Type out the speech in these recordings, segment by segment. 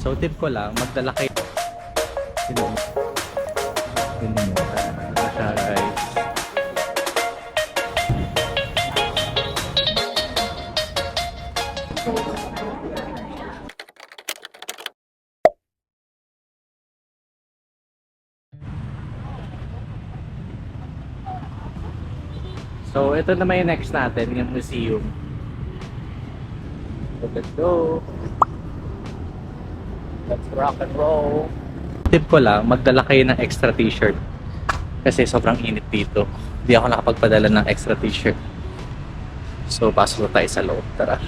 So tip ko lang, magdala kayo. Yun yun. Siya guys. So ito naman yung next natin, yung museum. So let's go. Let's rock and roll. Tip ko lang, magdala kayo ng extra t-shirt. Kasi sobrang init dito. Hindi ako nakapagpadala ng extra t-shirt. So pasok tayo sa loob. Tara.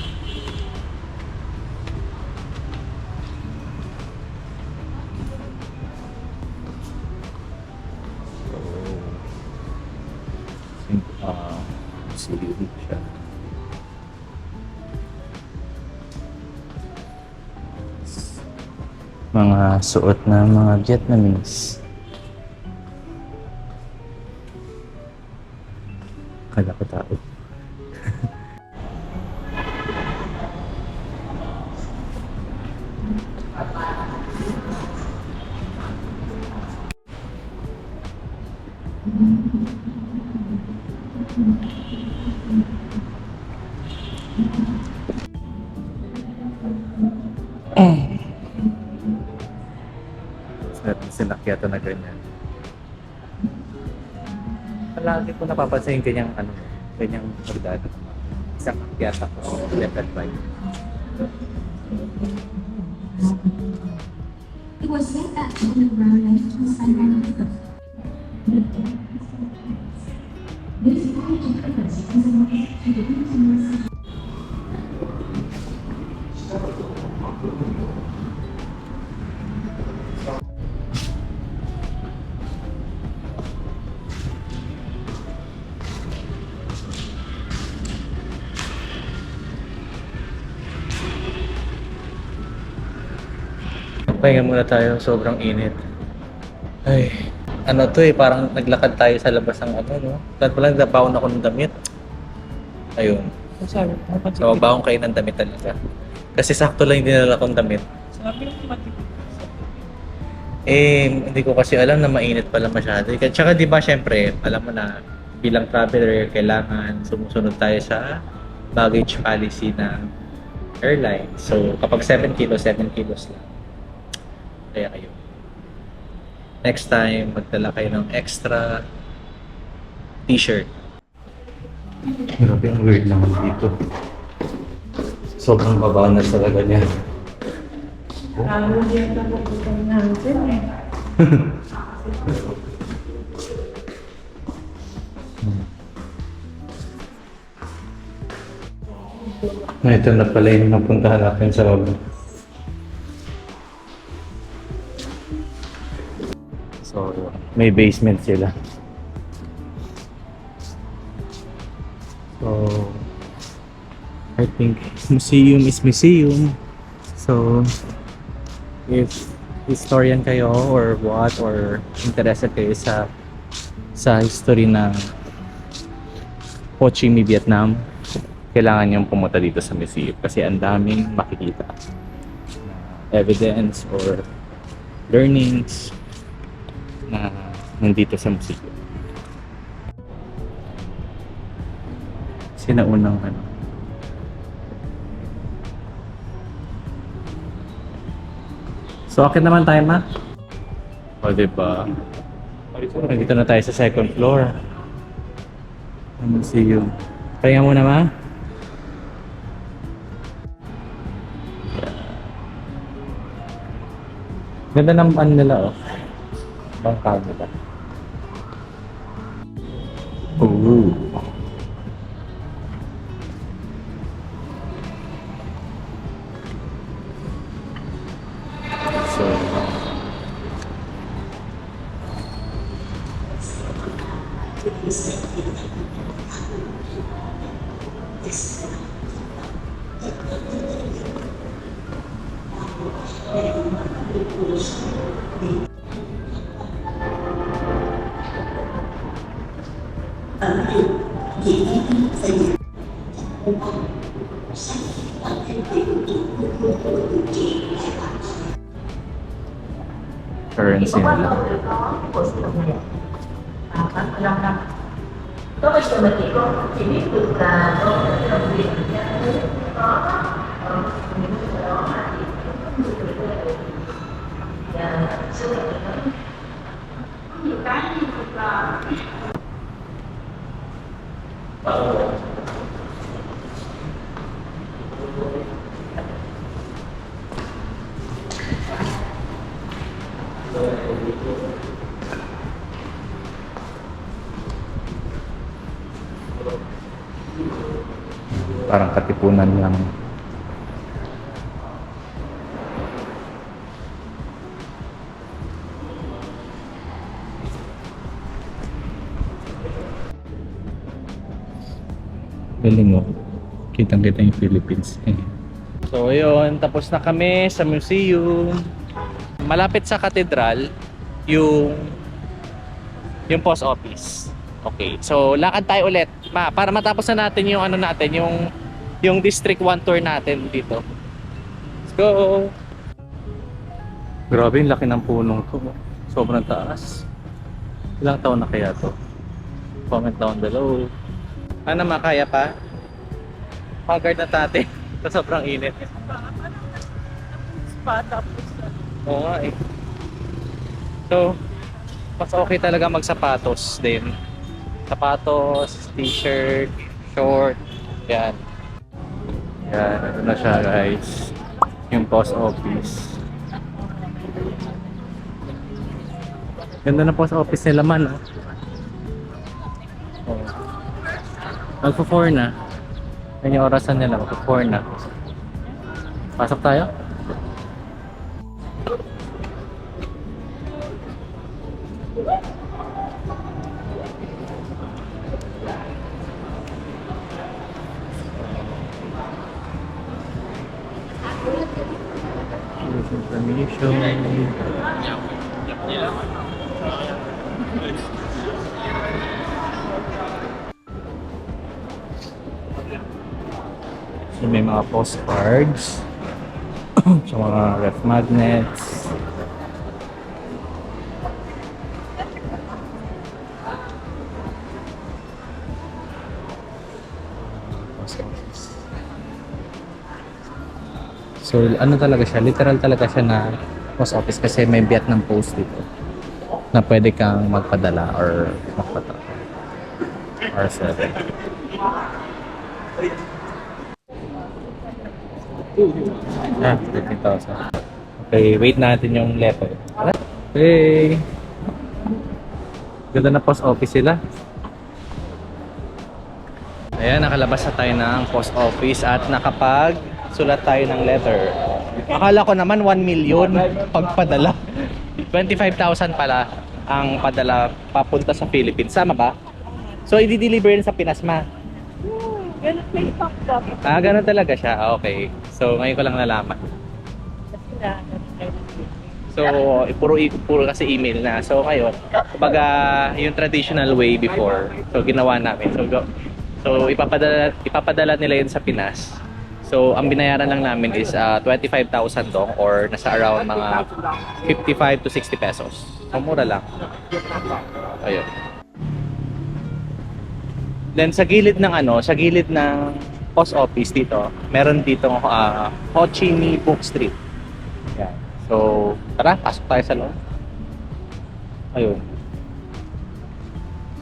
Museum siya. Mga suot na mga Vietnamese. Kala ko tao. Sinakyata na ganyan. Palagi ko napapansin ganyang ganyang hagdan. Isang akyata ko, left and right. It was said that on the ground and to sunrise. This project occurs as a way to the intimacy. Pahinga muna tayo, sobrang init. Ay, ano to parang naglakad tayo sa labas ng no? Saan pala nagbabaon ako ng damit. Ayun. Sabi, So, magbaon kayo ng damit talaga. Kasi sakto lang yung dinala kong damit. sabi ng matipid. Hindi ko kasi alam na mainit pala masyado. Tsaka di ba syempre, alam mo na, bilang traveler, kailangan sumusunod tayo sa baggage policy ng airline. So, kapag 7 kilos, 7 kilos lang. Kaya kayo. Next time, magdala kayo ng extra t-shirt. Grabe, ang weird naman dito. Sobrang baba na talaga niya. Lalo din ito pupunta natin eh. Ito na pala yung napuntahan natin sa loob. So, may basement sila. So, I think museum is museum. So, if historian kayo or what, or interested kayo sa history ng Ho Chi Minh, Vietnam, kailangan niyong pumunta dito sa museum kasi ang daming makikita na evidence or learnings na nandito sa museum. Sinaunang So, akin naman tayo, ma. O, diba? Nandito na tayo sa second floor ng museum. Kaya muna, ma. Ganda ng nila, bangka nila. Ooh. So, currency nila. Parang katipunan lang. Galing mo. Kitang-kita yung Philippines. So ayun, tapos na kami sa museum. Malapit sa katedral, yung post office. Okay, so lakad tayo ulit para matapos na natin yung ano natin, yung District 1 tour natin dito. Let's go! Grabe, yung laki ng punong to. Sobrang taas. Ilang taon na kaya to? Comment down below. Ano, makaya pa? Haggard na tate. Sa sobrang init. Oo nga eh. So, mas okay talaga magsapatos din. Sapatos, t-shirt, short, yan. Yan, ito na siya guys. Yung post office. Ganda na post office nila man, oh. Oh. Magpo-4 na. Yan yung orasan nila, magpo-4 na. Pasok tayo? Information. So may mga postcards. So mga ref magnets. Post office. So ano talaga siya, literal talaga siya na post office kasi may Vietnam Post dito na pwede kang magpadala or magpadala. R7. Ah, 15,000. Okay, wait natin yung letter. Hey! Ganda na post office sila. Ayan, nakalabas na tayo ng post office at nakapag-sulat tayo ng letter. Akala ko naman 1 million pagpadala. 25,000 pala ang padala papunta sa Philippines. Sama ba? So, i-deliver yun sa Pinas, ma? Ganun may pack dapat. Ah, ganun talaga siya. Ah, okay. So, ngayon ko lang nalaman. Kasi na, So, puro kasi email na. So, ngayon, kumbaga, yung traditional way before, so, ginawa namin. So ipapadala nila yun sa Pinas. So, ang binayaran lang namin is 25,000 dong or nasa around mga 55 to 60 pesos. So, mura lang. Ayun. Then sa gilid ng post office dito, meron dito Ho Chi Minh Book Street. Yan. So, tara, pasok tayo sa loob. Ayun.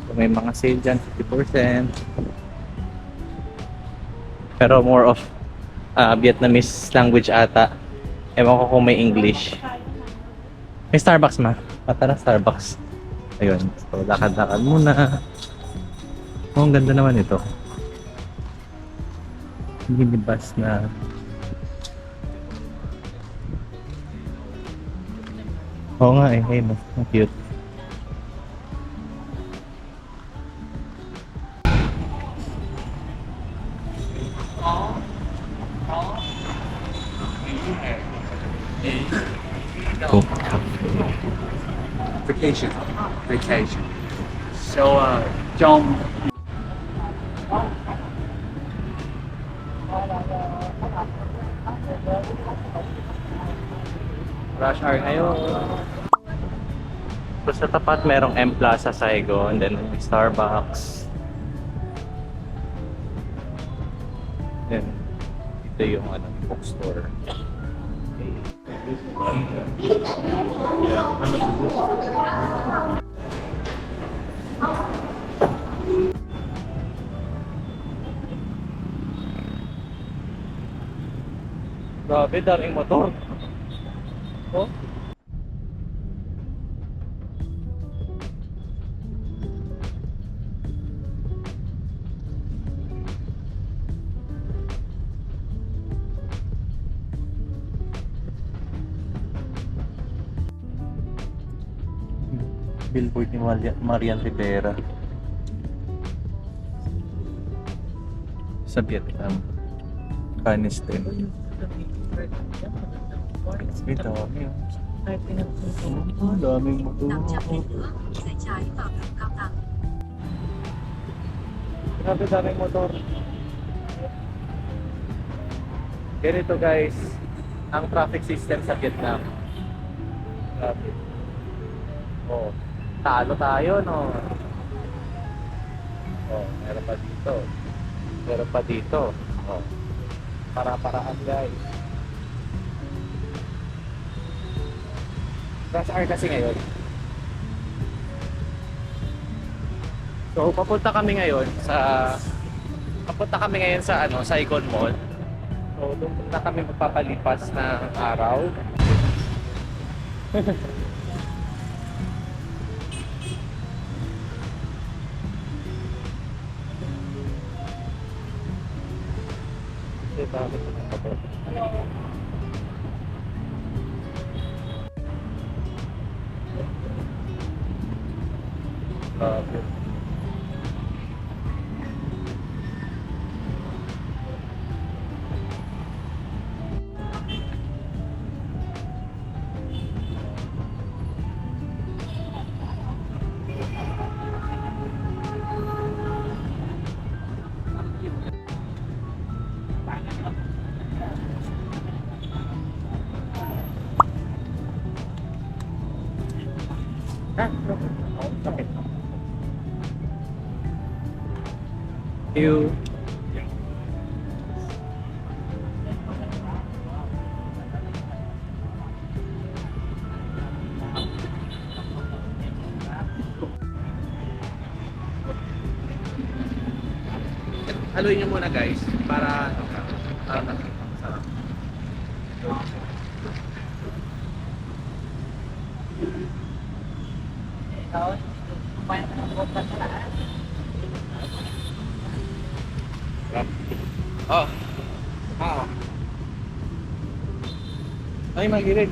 So, may mga sale dyan, 50%. Pero more of Vietnamese language ata. Ewan ko kung may English. May Starbucks, ma. Tara, Starbucks. Ayun. So, lakad-lakad muna. Oh, ang ganda naman ito. Minibus na. Oo nga eh. Hey, no. Ang cute. Cool. Vacation. So, John. Rush hour ngayon. Tapos sa tapat merong M Plaza Saigon, then may Starbucks. Then ito yung ano, bookstore. Grabe, daming motor. Oh. Billboard ni Marian Rivera sa Vietnam. Caniston. May dami. Daming motor. 500 nữa, rẽ trái vào đường Cao Tàng. Grabe, daming motor. Ganito guys, ang traffic system sa Vietnam. Grabe. Oh, talo tayo, no? Oh, meron pa dito. Meron pa dito. Oh, para-paraan guys. Rush hour kasi ngayon. So, papunta kami ngayon sa Saigon Mall. So, doon na kami magpapalipas ng araw. Bakit ito? Okay. You. Haluin nyo muna guys para masarap. Oh. Ah. Ay, magilid.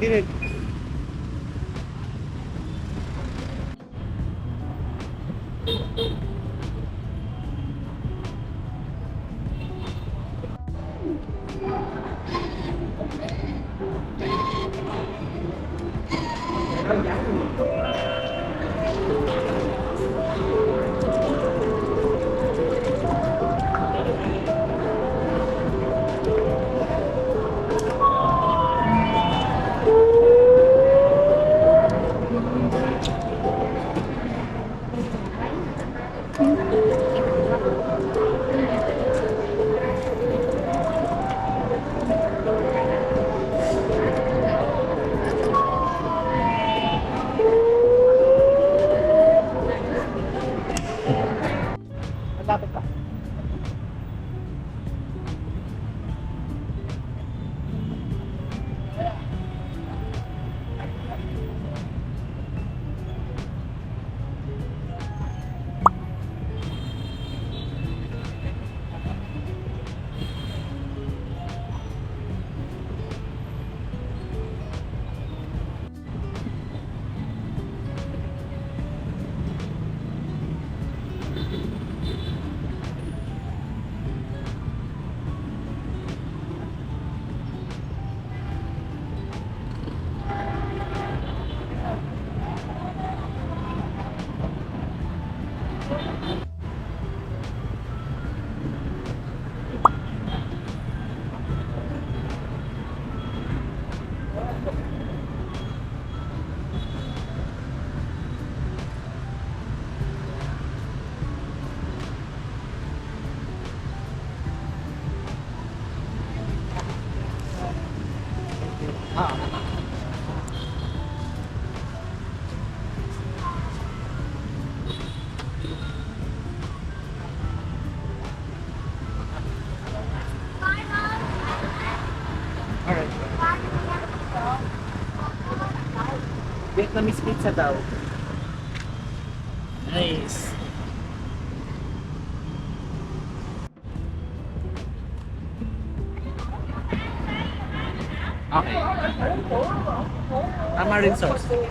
Vietnamese pizza daw. Nice. Okay. Tamarind sauce. Oh.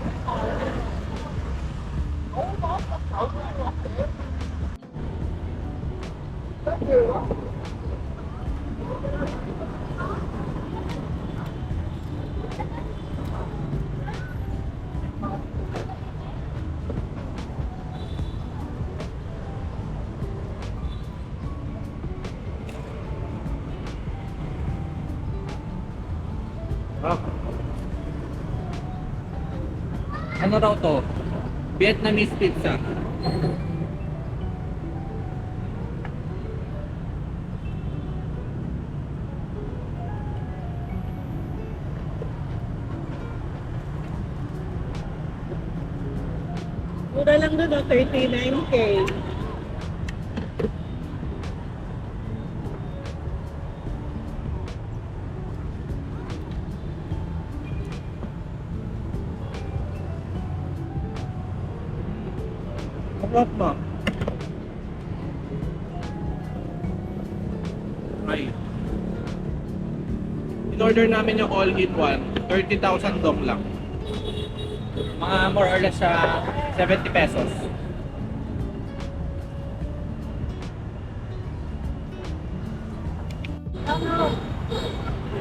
Ano raw to? Vietnamese pizza. Mura lang doon, 39K. Sarap ba? Ay. In-order namin yung all-in-one. 30,000 dong lang. Mga more or less 70 pesos.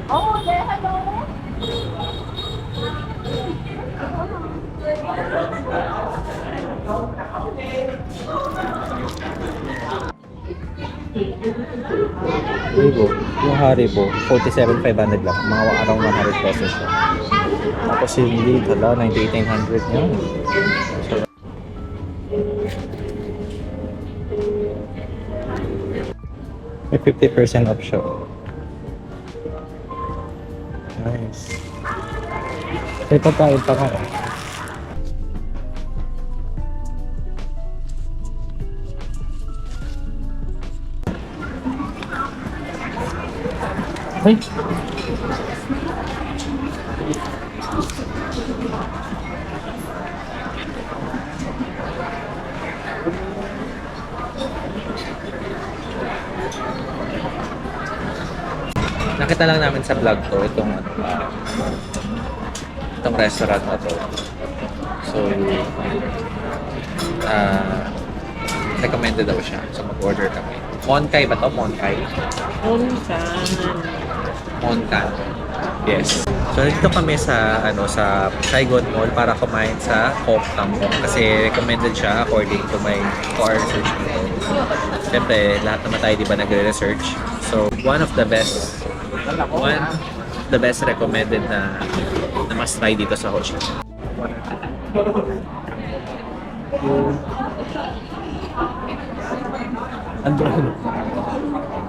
Oh, there, hello. Haribo. Yung Haribo, 47,500 lang. Mga around 100 pesos siya. Tapos yung lead, 98,900 yan. So, may 50% off siya. Nice. May pagkain pa ka eh. Ay! Nakita lang namin sa vlog to, itong restaurant na to. So, recommended daw siya. So, mag-order kami. Monkai ba to? Monkai? Monkan. Yes. So, dito kami sa Saigon Mall para kumain sa Hop Tampong kasi recommended siya according to my car research dito. Siyempre, lahat naman tayo di ba nagre-research. So, one of the best recommended na must try dito sa Ho Chi Minh. Andun.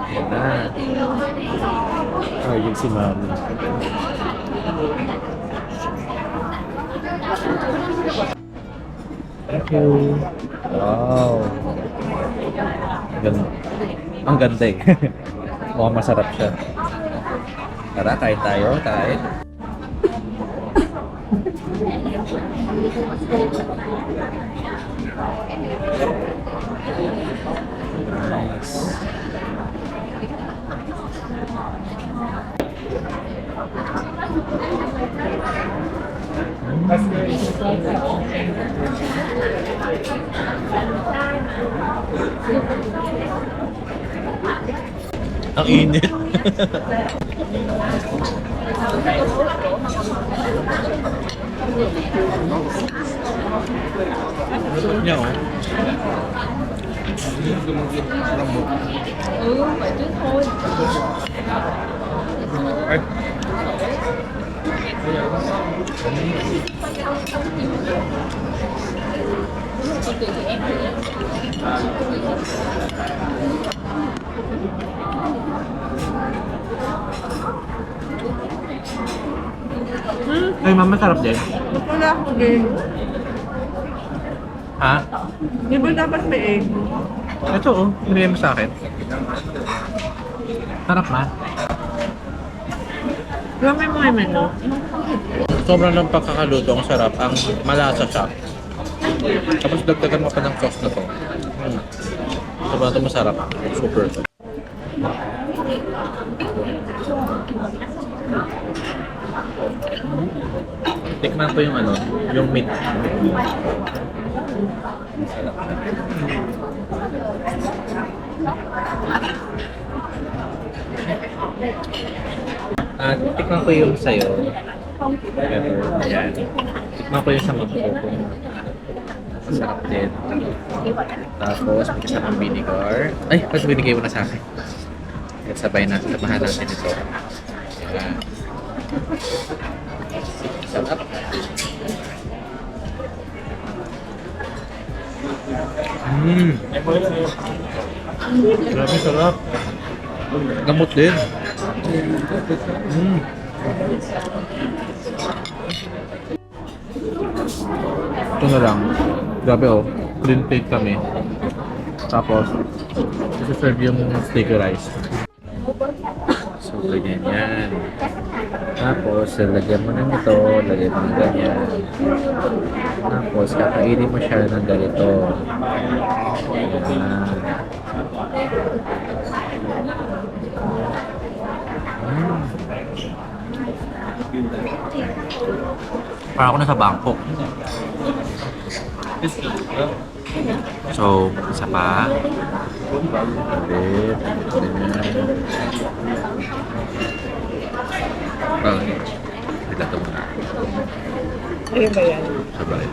Yan na. Oh, yun si Mami. Thank you. Wow. Ang ganda eh. Mukhang masarap siya. Tara, kain tayo. Kain. Nice. Ang init. Sarap niya oh. Phải trước thôi. Ay. Ay, mama, sarap din. Wala akong egg. Ha? Di ba dapat may egg? Ito oh, nilagay mo sa akin. Sarap ma. Grabe mo yung menu. Sobrang lang pagkakaluto, ang sarap, ang malasa siya. Tapos dagdagan mo pa ng sauce na to. Sobrang ito masarap. Super. Tikman ko yung ano, yung meat. Tikman ko yung sayo. Pepper. Ayan. Tikman ko yung sa mangkok. Masarap din. Tapos, may kasamang vinegar. Ay, mas binigay mo na sa akin. At sabay natin, samahan natin ito. Ayan. Sarap. Grabe sarap. Gamot din. Ito na lang. Grabe oh. Clean plate kami. Tapos, isi-serve yung sticky rice. So, ganyan yan. Tapos, lagyan mo ng ito, lagyan mo ng ganyan. Tapos, kakainin mo siya ng ganito. Ayan. Parang ako nasa Bangkok. So, isa pa. Ulit. Ganyan. Bigla ito muna. Ayun ba yan? Sabay.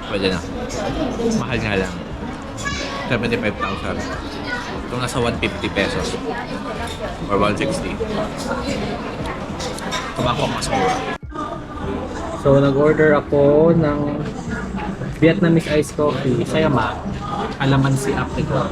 Pwede na. Mahal nga lang. 75,000. Itong nasa 150 pesos. Or 160. Tumako mas mura. So, nag-order ako ng Vietnamese iced coffee. Sayama. Alamansi apricot.